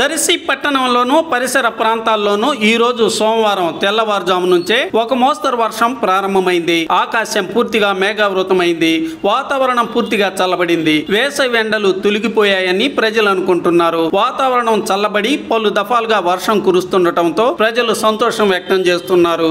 దర్శి పట్టణంలోనూ పరిసర ప్రాంతాల్లోనూ ఈ రోజు సోమవారం తెల్లవారుజాము నుంచే ఒక మోస్తరు వర్షం ప్రారంభమైంది. ఆకాశం పూర్తిగా మేఘావృతమైంది. వాతావరణం పూర్తిగా చల్లబడింది. వేసవి ఎండలు తొలగిపోయాయని ప్రజలు అనుకుంటున్నారు. వాతావరణం చల్లబడి పలు దఫాలుగా వర్షం కురుస్తుండటంతో ప్రజలు సంతోషం వ్యక్తం చేస్తున్నారు.